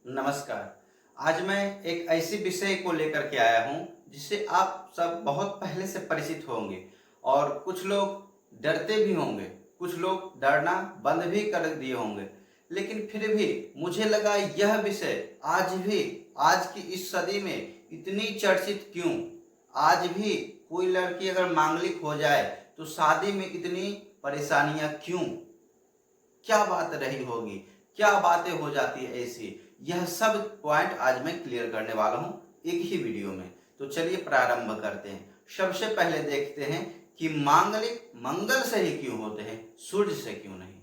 नमस्कार। आज मैं एक ऐसी विषय को लेकर के आया हूं जिससे आप सब बहुत पहले से परिचित होंगे और कुछ लोग डरते भी होंगे, कुछ लोग डरना बंद भी कर दिए होंगे, लेकिन फिर भी मुझे लगा यह विषय आज भी, आज की इस सदी में इतनी चर्चित क्यों। आज भी कोई लड़की अगर मांगलिक हो जाए तो शादी में इतनी परेशानियां क्यों, क्या बात रही होगी, क्या बातें हो जाती है ऐसी। यह सब पॉइंट आज मैं क्लियर करने वाला हूं एक ही वीडियो में। तो चलिए प्रारंभ करते हैं। सबसे पहले देखते हैं कि मांगलिक मंगल से ही क्यों होते हैं, सूर्य से क्यों नहीं,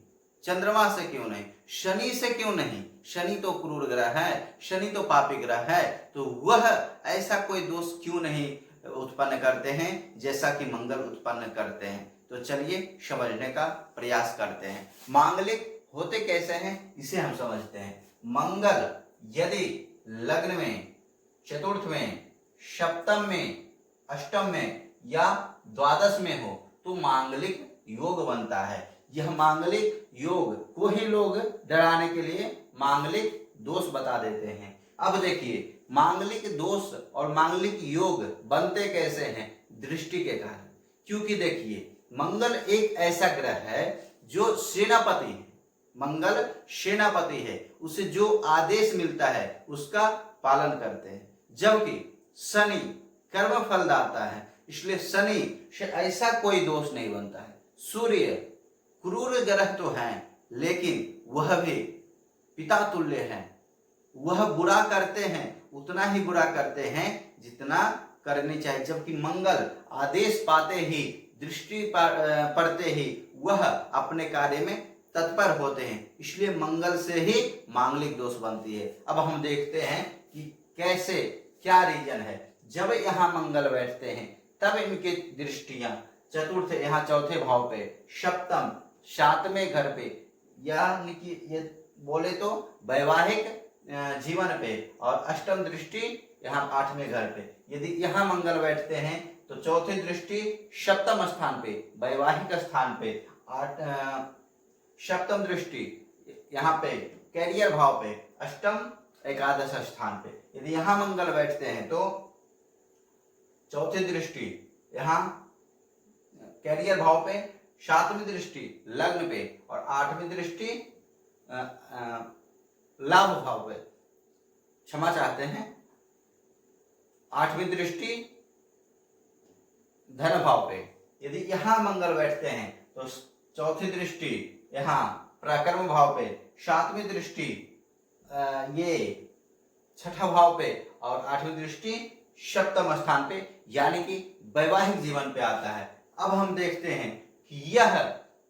चंद्रमा से क्यों नहीं, शनि से क्यों नहीं। शनि तो क्रूर ग्रह है, शनि तो पापी ग्रह है, तो वह ऐसा कोई दोष क्यों नहीं उत्पन्न करते हैं जैसा कि मंगल उत्पन्न करते हैं। तो चलिए समझने का प्रयास करते हैं। मांगलिक होते कैसे हैं इसे हम समझते हैं। मंगल यदि लग्न में, चतुर्थ में, सप्तम में, अष्टम में या द्वादश में हो तो मांगलिक योग बनता है। यह मांगलिक योग को ही लोग डराने के लिए मांगलिक दोष बता देते हैं। अब देखिए, मांगलिक दोष और मांगलिक योग बनते कैसे हैं, दृष्टि के कारण। क्योंकि देखिए, मंगल एक ऐसा ग्रह है जो सेनापति है। मंगल सेनापति है, उसे जो आदेश मिलता है उसका पालन करते हैं। जबकि शनि कर्म फलदाता है, इसलिए शनि से ऐसा कोई दोष नहीं बनता है। सूर्य क्रूर ग्रह तो है, लेकिन वह भी पिता तुल्य है। वह बुरा करते हैं, उतना ही बुरा करते हैं जितना करनी चाहिए। जबकि मंगल आदेश पाते ही, दृष्टि पड़ते ही वह अपने कार्य में तत्पर होते हैं, इसलिए मंगल से ही मांगलिक दोष बनती है। अब हम देखते हैं कि कैसे, क्या रीजन है। जब यहाँ मंगल बैठते हैं तब इनकी दृष्टियां चतुर्थ, यहाँ चौथे भाव पे, सप्तम सातवें घर पे, यानी कि ये बोले तो वैवाहिक जीवन पे, और अष्टम दृष्टि यहाँ आठवें घर पे। यदि यहाँ मंगल बैठते हैं तो चौथी दृष्टि सप्तम स्थान पे, वैवाहिक स्थान पे, सप्तम दृष्टि यहाँ पे कैरियर भाव पे, अष्टम एकादश स्थान पे। यदि यहाँ मंगल बैठते हैं तो चौथी दृष्टि यहाँ कैरियर भाव पे, सातवीं दृष्टि लग्न पे और आठवीं दृष्टि लाभ भाव पे, क्षमा चाहते हैं, आठवीं दृष्टि धन भाव पे। यदि यहाँ मंगल बैठते हैं तो चौथी दृष्टि यहाँ पराक्रम भाव पे, सातवीं दृष्टि ये छठा भाव पे और आठवीं दृष्टि सप्तम स्थान पे, यानी कि वैवाहिक जीवन पे आता है। अब हम देखते हैं कि यह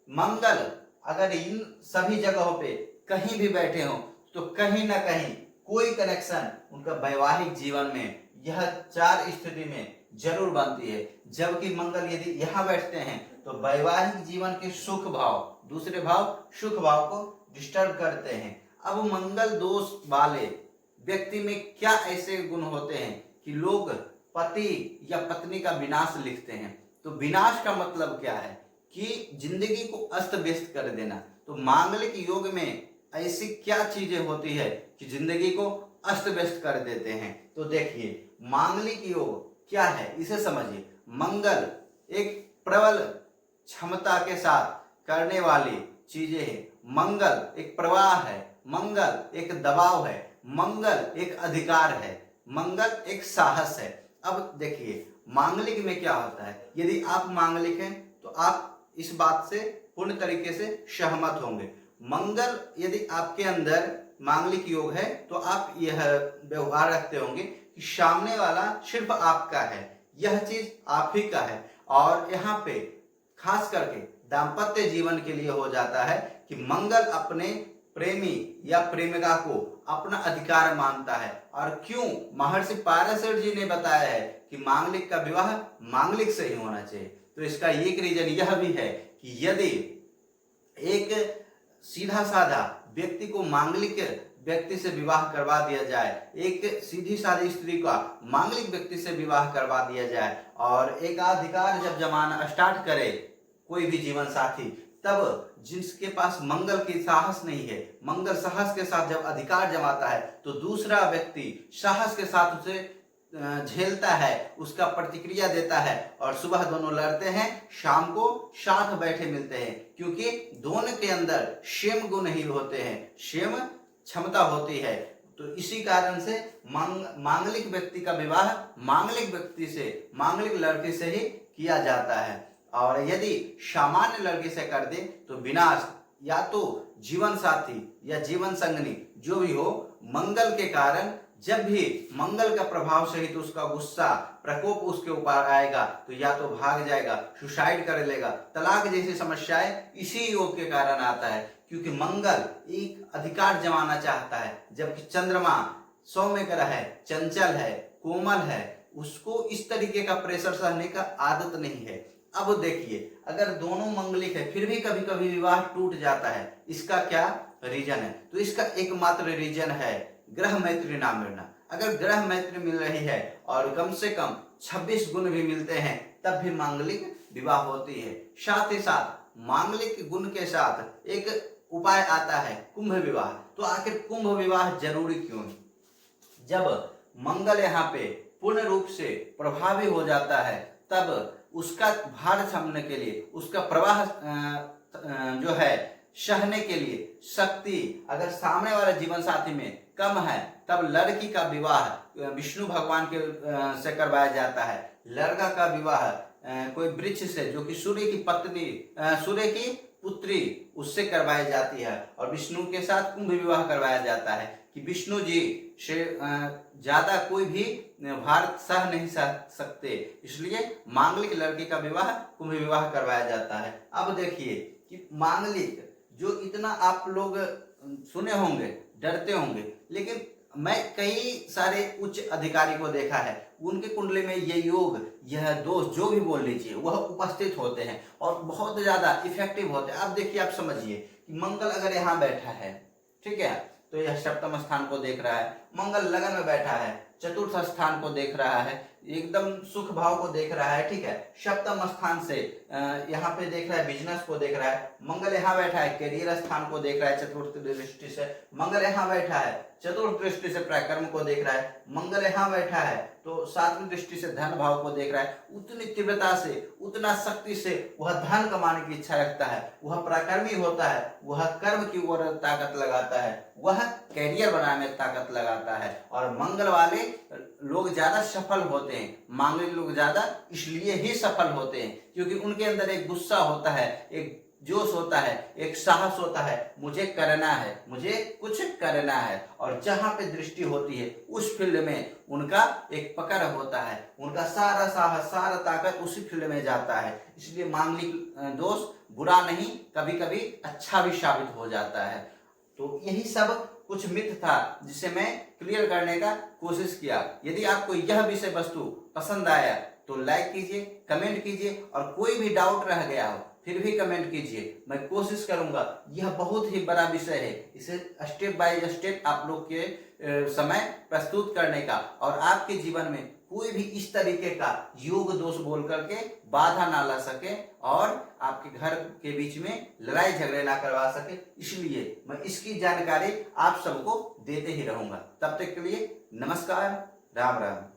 मंगल अगर इन सभी जगहों पे कहीं भी बैठे हो तो कहीं ना कहीं कोई कनेक्शन उनका वैवाहिक जीवन में, यह चार स्थिति में जरूर बनती है। जबकि मंगल यदि यहाँ बैठते हैं तो वैवाहिक जीवन के सुख भाव, दूसरे भाव सुख भाव को डिस्टर्ब करते हैं। अब मंगल दोष वाले व्यक्ति में क्या ऐसे गुण होते हैं कि लोग पति या पत्नी का विनाश लिखते हैं। तो विनाश का मतलब क्या है कि जिंदगी को अस्त व्यस्त कर देना। तो मांगलिक योग में ऐसी क्या चीजें होती है कि जिंदगी को अस्त व्यस्त कर देते हैं। तो देखिए, मांगलिक योग क्या है इसे समझिए। मंगल एक प्रबल क्षमता के साथ करने वाली चीजें हैं। मंगल एक प्रवाह है, मंगल एक दबाव है, मंगल एक अधिकार है, मंगल एक साहस है। अब देखिए, मांगलिक में क्या होता है। यदि आप मांगलिक हैं तो आप इस बात से पूर्ण तरीके से सहमत होंगे। मंगल यदि आपके अंदर मांगलिक योग है तो आप यह व्यवहार रखते होंगे कि सामने वाला सिर्फ आपका है, यह चीज आप ही का है। और यहाँ पे खास करके दाम्पत्य जीवन के लिए हो जाता है कि मंगल अपने प्रेमी या प्रेमिका को अपना अधिकार मानता है। और क्यों, महर्षि पाराशर जी ने बताया है कि मांगलिक का विवाह मांगलिक से ही होना चाहिए। तो इसका एक रीजन यह भी है कि यदि एक सीधा साधा व्यक्ति को मांगलिक व्यक्ति से विवाह करवा दिया जाए, एक सीधी सादी स्त्री का मांगलिक व्यक्ति से विवाह करवा दिया जाए और एकाधिकार जब जमाना स्टार्ट करे कोई भी जीवन साथी, तब जिसके पास मंगल की साहस नहीं है, मंगल साहस के साथ जब अधिकार जमाता है तो दूसरा व्यक्ति साहस के साथ उसे झेलता है, उसका प्रतिक्रिया देता है और सुबह दोनों लड़ते हैं, शाम को साथ बैठे मिलते हैं, क्योंकि दोनों के अंदर सेम गुण ही होते हैं, सेम क्षमता होती है। तो इसी कारण से मांगलिक व्यक्ति का विवाह मांगलिक व्यक्ति से, मांगलिक लड़के से ही किया जाता है। और यदि सामान्य लड़के से कर दे तो विनाश, या तो जीवन साथी या जीवन संगनी जो भी हो, मंगल के कारण जब भी मंगल का प्रभाव सहित उसका गुस्सा प्रकोप उसके ऊपर आएगा तो या तो भाग जाएगा, सुसाइड कर लेगा, तलाक जैसी समस्याएं इसी योग के कारण आता है, क्योंकि मंगल एक अधिकार जमाना चाहता है, जबकि चंद्रमा सौम्य ग्रह है, चंचल है, कोमल है, उसको इस तरीके का प्रेशर सहने का आदत नहीं है। अब देखिए, अगर दोनों मंगलिक है फिर भी कभी कभी विवाह टूट जाता है, इसका क्या रीजन है? तो इसका एकमात्र रीजन है ग्रह मैत्री ना मिलना। अगर ग्रह मैत्री मिल रही है और कम से कम 26 गुण भी मिलते हैं तब भी मांगलिक विवाह होती है। साथ ही साथ मांगलिक गुण के साथ एक उपाय आता है कुंभ विवाह। तो आखिर कुंभ विवाह जरूरी क्यों है? जब मंगल यहाँ पे पूर्ण रूप से प्रभावी हो जाता है तब उसका भार थमने के लिए, उसका प्रवाह जो है सहने के लिए शक्ति अगर सामने वाले जीवन साथी में कम है तब लड़की का विवाह विष्णु भगवान के से करवाया जाता है। लड़का का विवाह कोई वृक्ष से, जो कि सूर्य की पत्नी, सूर्य की पुत्री, उससे करवाई जाती है। और विष्णु के साथ कुंभ विवाह करवाया जाता है कि विष्णु जी से ज्यादा कोई भी भार सह नहीं सकते, इसलिए मांगलिक लड़की का विवाह कुंभ विवाह करवाया जाता है। अब देखिए कि मांगलिक जो इतना आप लोग सुने होंगे, डरते होंगे, लेकिन मैं कई सारे उच्च अधिकारी को देखा है, उनके कुंडली में ये योग, यह दोष जो भी बोल लीजिए वह उपस्थित होते हैं और बहुत ज्यादा इफेक्टिव होते हैं। अब देखिए, आप समझिए कि मंगल अगर यहाँ बैठा है, ठीक है, तो यह सप्तम स्थान को देख रहा है, मंगल लगन में बैठा है, चतुर्थ स्थान को देख रहा है, एकदम सुख भाव को देख रहा है, ठीक है, सप्तम स्थान से यहाँ पे देख रहा है, बिजनेस को देख रहा है, मंगल यहाँ बैठा है, करियर स्थान को देख रहा है चतुर्थ दृष्टि से, मंगल यहाँ बैठा है, चतुर्थ दृष्टि से पराक्रम को देख रहा है, मंगल यहाँ बैठा है तो सातवीं दृष्टि से धन भाव को देख रहा है। उतनी तीव्रता से, उतना शक्ति से वह धन कमाने की इच्छा रखता है, वह पराक्रमी होता है, वह कर्म की ओर ताकत लगाता है, वह कैरियर बनाने में ताकत लगाता है। और मंगल वाले लोग ज्यादा सफल होते हैं, मांगलिक लोग ज्यादा इसलिए ही सफल होते हैं क्योंकि उनके अंदर एक गुस्सा होता है, एक जोश होता है, एक साहस होता है, मुझे करना है, मुझे कुछ करना है। और जहां पे दृष्टि होती है उस फील्ड में उनका एक पकड़ होता है, उनका सारा साहस, सारा ताकत उसी फील्ड में जाता है। इसलिए मांगलिक दोष बुरा नहीं, कभी कभी अच्छा भी साबित हो जाता है। तो यही सब कुछ मिथ था जिसे मैं क्लियर करने का कोशिश किया। यदि आपको यह विषय वस्तु पसंद आया तो लाइक कीजिए, कमेंट कीजिए, और कोई भी डाउट रह गया हो फिर भी कमेंट कीजिए। मैं कोशिश करूंगा, यह बहुत ही बड़ा विषय है, इसे स्टेप बाय स्टेप आप लोग के समय प्रस्तुत करने का, और आपके जीवन में कोई भी इस तरीके का योग दोष बोल करके बाधा ना ला सके और आपके घर के बीच में लड़ाई झगड़े ना करवा सके, इसलिए मैं इसकी जानकारी आप सबको देते ही रहूंगा। तब तक के लिए नमस्कार, राम राम।